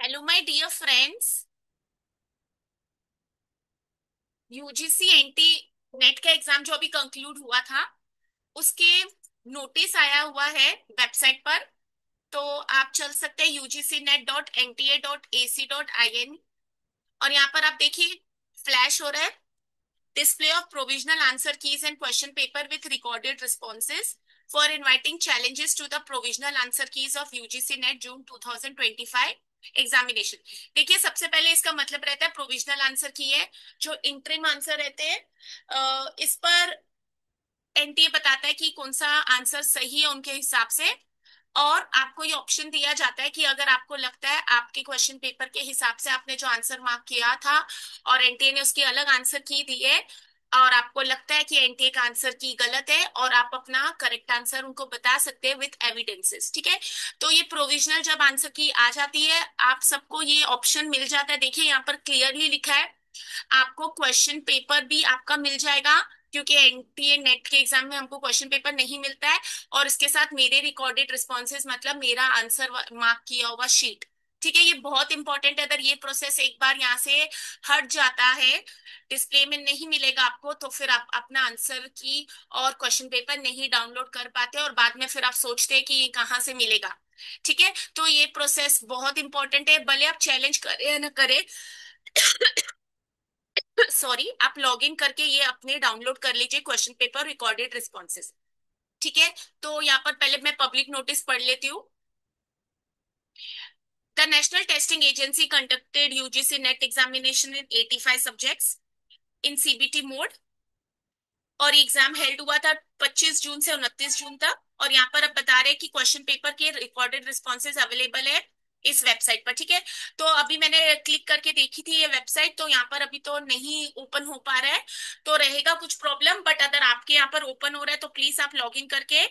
Hello my dear friends. UGC NT net का exam जो अभी कंक्लूड हुआ था उसके नोटिस आया हुआ है वेबसाइट पर। तो आप चल सकते हैं ugcnet.nta.ac.in और यहाँ पर आप देखिए फ्लैश हो रहा है display of provisional answer keys and question paper with recorded responses for inviting challenges to the provisional answer keys of UGC net June 2025 examination. देखिए सबसे पहले इसका मतलब रहता है प्रोविजनल आंसर की है जो इंटरिम आंसर रहते हैं। इस पर एनटीए बताता है कि कौन सा आंसर सही है उनके हिसाब से। और आपको ये ऑप्शन दिया जाता है कि अगर आपको लगता है आपके क्वेश्चन पेपर के हिसाब से आपने जो आंसर मार्क किया था और एनटीए ने उसकी अलग आंसर की दी है और आपको लगता है कि एनटीए का आंसर की गलत है और आप अपना करेक्ट आंसर उनको बता सकते हैं विथ एविडेंसेस। ठीक है। तो ये प्रोविजनल जब आंसर की आ जाती है आप सबको ये ऑप्शन मिल जाता है। देखिए यहाँ पर क्लियरली लिखा है आपको क्वेश्चन पेपर भी आपका मिल जाएगा क्योंकि एनटीए नेट के एग्जाम में हमको क्वेश्चन पेपर नहीं मिलता है। और इसके साथ मेरे रिकॉर्डेड रिस्पॉन्सेज मतलब मेरा आंसर मार्क किया हुआ शीट। ठीक है। ये बहुत इंपॉर्टेंट है। अगर ये प्रोसेस एक बार यहाँ से हट जाता है डिस्प्ले में नहीं मिलेगा आपको तो फिर आप अपना आंसर की और क्वेश्चन पेपर नहीं डाउनलोड कर पाते और बाद में फिर आप सोचते हैं कि ये कहाँ से मिलेगा। ठीक है। तो ये प्रोसेस बहुत इंपॉर्टेंट है भले आप चैलेंज करें या ना करें। सॉरी आप लॉग इन करके ये अपने डाउनलोड कर लीजिए क्वेश्चन पेपर रिकॉर्डेड रिस्पॉन्सेज। ठीक है। तो यहाँ पर पहले मैं पब्लिक नोटिस पढ़ लेती हूँ। The national testing agency conducted UGC net examination in 85 subjects in CBT mode. और एग्जाम हेल्ड हुआ था 25 जून से 29 जून तक। और यहाँ पर अब बता रहे हैं कि क्वेश्चन पेपर के रिकॉर्डेड रिस्पॉन्सेज अवेलेबल है इस वेबसाइट पर। ठीक है। तो अभी मैंने क्लिक करके देखी थी ये वेबसाइट तो यहाँ पर अभी तो नहीं ओपन हो पा रहा है। तो रहेगा कुछ प्रॉब्लम बट अगर आपके यहाँ पर ओपन हो रहा है तो प्लीज आप लॉग इन करके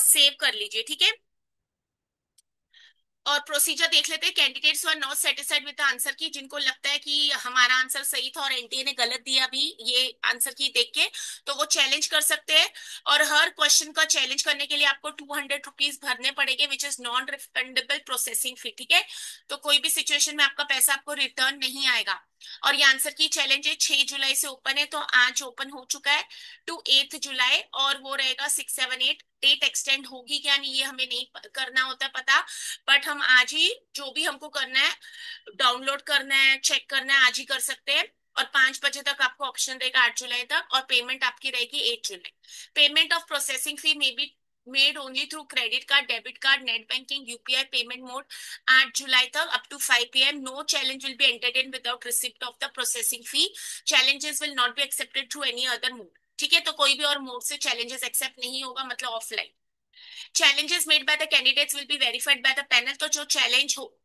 सेव कर लीजिए। ठीक है। और प्रोसीजर देख लेते हैं। Candidates were not satisfied with the answer की जिनको लगता है कि हमारा आंसर सही था और एनटीए ने गलत दिया भी ये आंसर की देख के तो वो चैलेंज कर सकते हैं। और हर क्वेश्चन का चैलेंज करने के लिए आपको ₹200 भरने पड़ेंगे which is non refundable processing fee. ठीक है। तो कोई भी सिचुएशन में आपका पैसा आपको रिटर्न नहीं आएगा। और ये आंसर की चैलेंज है 6 जुलाई से ओपन है तो आज ओपन हो चुका है टू 8 जुलाई और वो रहेगा 6, 7, 8। डेट एक्सटेंड होगी क्या नहीं ये हमें नहीं करना होता पता। बट हम आज ही जो भी हमको करना है डाउनलोड करना है चेक करना है आज ही कर सकते हैं। और 5 बजे तक आपको ऑप्शन रहेगा 8 जुलाई तक और पेमेंट आपकी रहेगी 8 जुलाई। Payment of processing fee may be made only through credit card debit card net banking UPI payment mode 8 जुलाई तक up to 5 PM। No challenge will be entertain without receipt of the processing fee. Challenges will not be accepted through any other mode. ठीक है। तो कोई भी और mode से challenges accept नहीं होगा मतलब offline. challenges made by the candidates will be verified by the panel। तो जो चैलेंज हो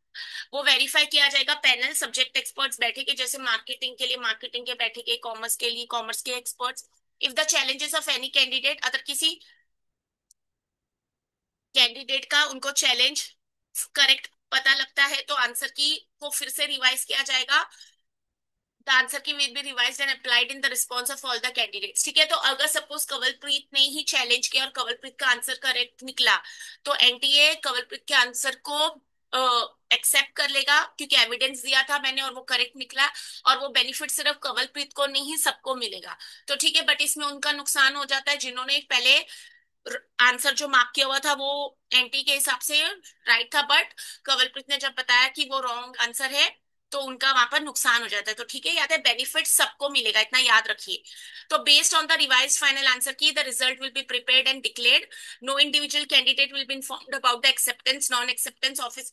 वो वेरीफाई किया जाएगा पैनल सब्जेक्ट एक्सपर्ट्स बैठेंगे जैसे मार्केटिंग के लिए मार्केटिंग के बैठेंगे कॉमर्स के लिए कॉमर्स के experts. If the challenges of any candidate अगर किसी कैंडिडेट का उनको चैलेंज करेक्ट पता लगता है तो आंसर की को फिर से रिवाइज किया जाएगा। द आंसर की will be revised and applied in the response of all the candidates. ठीक है। तो अगर सपोज कवलप्रीत ने ही चैलेंज किया और कवलप्रीत का आंसर करेक्ट निकला तो एनटीए कवलप्रीत के आंसर को एक्सेप्ट कर लेगा क्योंकि एविडेंस दिया था मैंने और वो करेक्ट निकला। और वो बेनिफिट सिर्फ कवलप्रीत को नहीं सबको मिलेगा। तो ठीक है। बट इसमें उनका नुकसान हो जाता है जिन्होंने पहले आंसर जो मार्क किया हुआ था वो एनटी के हिसाब से राइट था बट कवलप्रीत ने जब बताया कि वो रॉन्ग आंसर है तो उनका वहां पर नुकसान हो जाता है। तो ठीक है। याद है बेनिफिट सबको मिलेगा इतना याद रखिए। तो based on the revise final answer key the result will be prepared and declared. No individual candidate will be informed about the acceptance non acceptance office.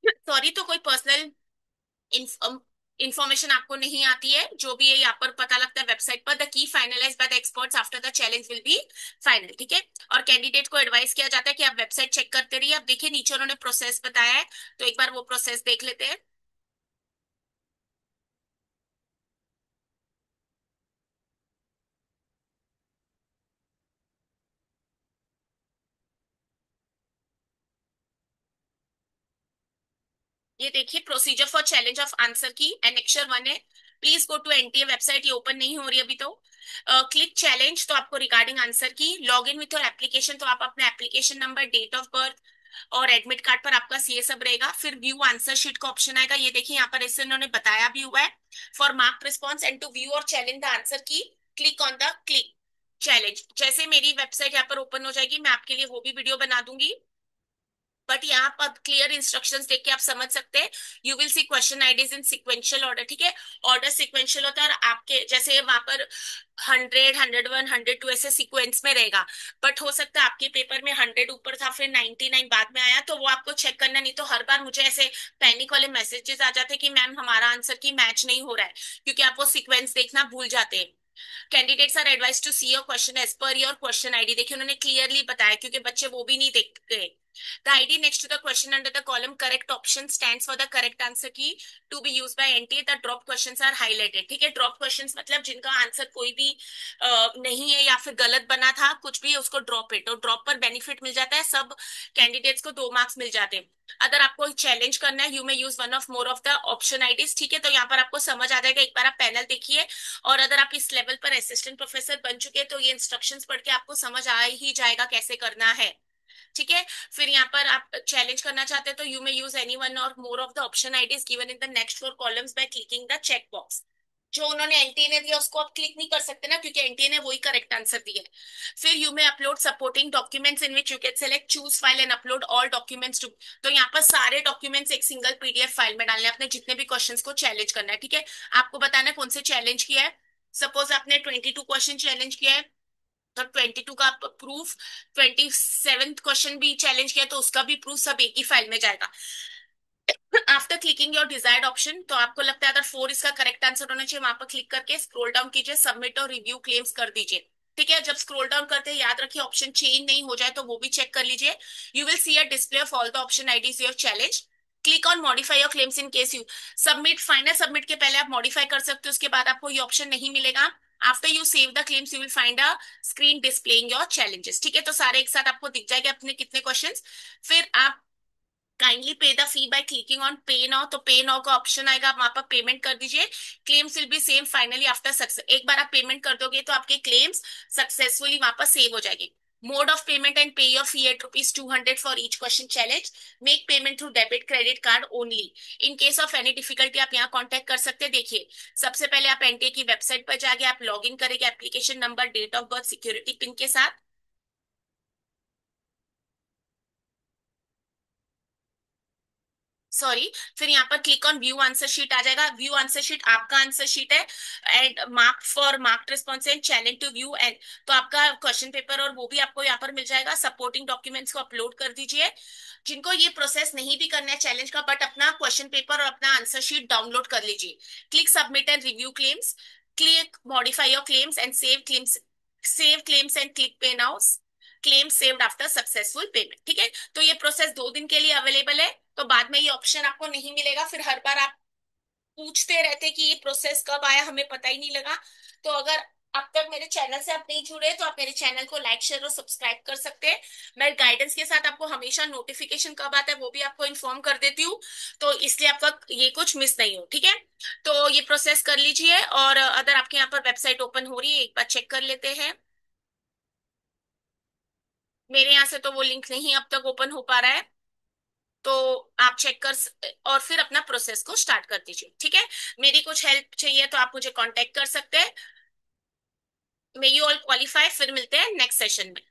Sorry. तो कोई पर्सनल इंफॉर्मेशन आपको नहीं आती है जो भी है यहाँ पर पता लगता है वेबसाइट पर। The key finalise by the experts after the challenge will be final. ठीक है। और कैंडिडेट को एडवाइस किया जाता है कि आप वेबसाइट चेक करते रहिए। अब देखिए नीचे उन्होंने प्रोसेस बताया है तो एक बार वो प्रोसेस देख लेते हैं। ये देखिए procedure for challenge of answer key annexure 1 है। Please go to NTA website. ये ओपन नहीं हो रही अभी तो। क्लिक चैलेंज तो आपको regarding answer key log in with your application तो आप अपना application number date of birth और एडमिट कार्ड पर आपका सीए सब रहेगा। फिर व्यू आंसर शीट का ऑप्शन आएगा, ये देखिए यहाँ पर इससे इन्होंने बताया भी हुआ है। For mark response and to view और challenge the answer key, click on the click challenge. जैसे मेरी वेबसाइट यहाँ पर ओपन हो जाएगी, मैं आपके लिए वो भी वीडियो बना दूंगी, बट यहाँ पर क्लियर इंस्ट्रक्शंस देख के आप समझ सकते हैं। You will see question IDs in sequential order, ठीक है। ऑर्डर सिक्वेंशियल होता है, और आपके जैसे वहां पर 100, 101, 102 ऐसे सीक्वेंस में रहेगा। बट हो सकता है आपके पेपर में 100 ऊपर था, फिर 99 बाद में आया, तो वो आपको चेक करना। नहीं तो हर बार मुझे ऐसे पैनिक वाले मैसेजेस आ जाते हैं कि मैम हमारा आंसर की मैच नहीं हो रहा है, क्योंकि आप वो सीक्वेंस देखना भूल जाते हैं। Candidates are advised to see your question as per your question ID, देखिए उन्होंने क्लियरली बताया, क्योंकि बच्चे वो भी नहीं देखते। The ID next to the question under the column correct option stands for the correct answer key to be used by NTA. The drop questions are highlighted, ठीक है। ड्रॉप क्वेश्चंस मतलब जिनका आंसर कोई भी नहीं है या फिर गलत बना था, कुछ भी है, उसको ड्रॉप है। तो ड्रॉप पर बेनिफिट मिल जाता है, सब कैंडिडेट्स को 2 मार्क्स मिल जाते हैं। अगर आपको चैलेंज करना है, you may use one of more of the option IDs, ठीक है। तो यहाँ पर आपको समझ आ जाएगा, एक बार आप पैनल देखिए। और अगर आप इस लेवल पर असिस्टेंट प्रोफेसर बन चुके हैं, तो ये इंस्ट्रक्शंस पढ़ के आपको समझ आ ही जाएगा कैसे करना है, ठीक है। फिर यहाँ पर आप चैलेंज करना चाहते हैं, तो you may use any one or more of the option IDs given in the next 4 columns by clicking the check box. जो उन्होंने एनटीए ने दिया उसको आप क्लिक नहीं कर सकते ना, क्योंकि एनटीए ने वही करेक्ट आंसर दिया है। फिर you may upload supporting documents in which you can select choose file and upload all documents to. तो यहाँ पर सारे डॉक्यूमेंट्स एक सिंगल पीडीएफ फाइल में डालने हैं, अपने जितने भी क्वेश्चंस को चैलेंज करना है, ठीक है। आपको बताना है कौन से चैलेंज किया है। सपोज आपने 22 क्वेश्चन चैलेंज किया है, तो 22 का प्रूफ, 27th क्वेश्चन भी चैलेंज किया तो उसका भी प्रूफ, सब एक ही फाइल में जाएगा। After clicking your desired option, तो आपको लगता है अगर 4 इसका करेक्ट आंसर होना चाहिए, वहां पर क्लिक करके स्क्रॉल डाउन कीजिए, सबमिट और रिव्यू क्लेम्स कर दीजिए, ठीक है। जब स्क्रॉल डाउन करते हैं याद रखिए ऑप्शन चेंज नहीं हो जाए, तो वो भी चेक कर लीजिए। You will see a display of all the option IDs your challenge. Click on modify your claims in case you submit. Final submit के पहले आप मॉडिफाई कर सकते हो, उसके बाद आपको ये ऑप्शन नहीं मिलेगा। After you save the claims you will find a screen displaying your challenges, ठीक है। तो सारे एक साथ आपको दिख जाएंगे अपने कितने क्वेश्चंस। फिर आप काइंडली पे the fee by clicking on पे नाउ, तो पे नाउ का ऑप्शन आएगा, आप वहां पर पेमेंट कर दीजिए। Claims will be same finally after success. एक बार आप पेमेंट कर दोगे तो आपके क्लेम्स सक्सेसफुली वहां पर सेव हो जाएंगे। Mode of payment and pay your fee at ₹200 for each question challenge. Make payment through debit credit card only. In case of any difficulty आप यहाँ कॉन्टेक्ट कर सकते हैं। देखिए सबसे पहले आप एनटीए की वेबसाइट पर जाके आप लॉग इन करेंगे application number, date of birth, security pin के साथ। सॉरी। फिर यहाँ पर click on view answer sheet आ जाएगा। व्यू आंसर शीट आपका आंसर शीट है, and mark for mark response and challenge to view and. तो आपका क्वेश्चन पेपर और वो भी आपको यहाँ पर मिल जाएगा। सपोर्टिंग डॉक्यूमेंट्स को अपलोड कर दीजिए। जिनको ये प्रोसेस नहीं भी करना है चैलेंज का, बट अपना क्वेश्चन पेपर और अपना आंसर शीट डाउनलोड कर लीजिए। Click submit and review claims. Click modify your claims and save claims. Save claims and click pay now. Claim saved after successful payment, ठीक है। तो ये प्रोसेस 2 दिन के लिए अवेलेबल है, तो बाद में ये ऑप्शन आपको नहीं मिलेगा। फिर हर बार आप पूछते रहते कि ये प्रोसेस कब आया, हमें पता ही नहीं लगा। तो अगर अब तक मेरे चैनल से आप नहीं जुड़े, तो आप मेरे चैनल को लाइक शेयर और सब्सक्राइब कर सकते हैं। मैं गाइडेंस के साथ आपको हमेशा नोटिफिकेशन कब आता है वो भी आपको इन्फॉर्म कर देती हूँ, तो इसलिए आपका ये कुछ मिस नहीं हो, ठीक है। तो ये प्रोसेस कर लीजिए, और अगर आपके यहाँ पर वेबसाइट ओपन हो रही है, एक बार चेक कर लेते हैं। मेरे यहाँ से तो वो लिंक नहीं अब तक ओपन हो पा रहा है, तो आप चेक और फिर अपना प्रोसेस को स्टार्ट कर दीजिए, ठीक है। मेरी कुछ हेल्प चाहिए तो आप मुझे कांटेक्ट कर सकते हैं। May you all qualify. फिर मिलते हैं नेक्स्ट सेशन में।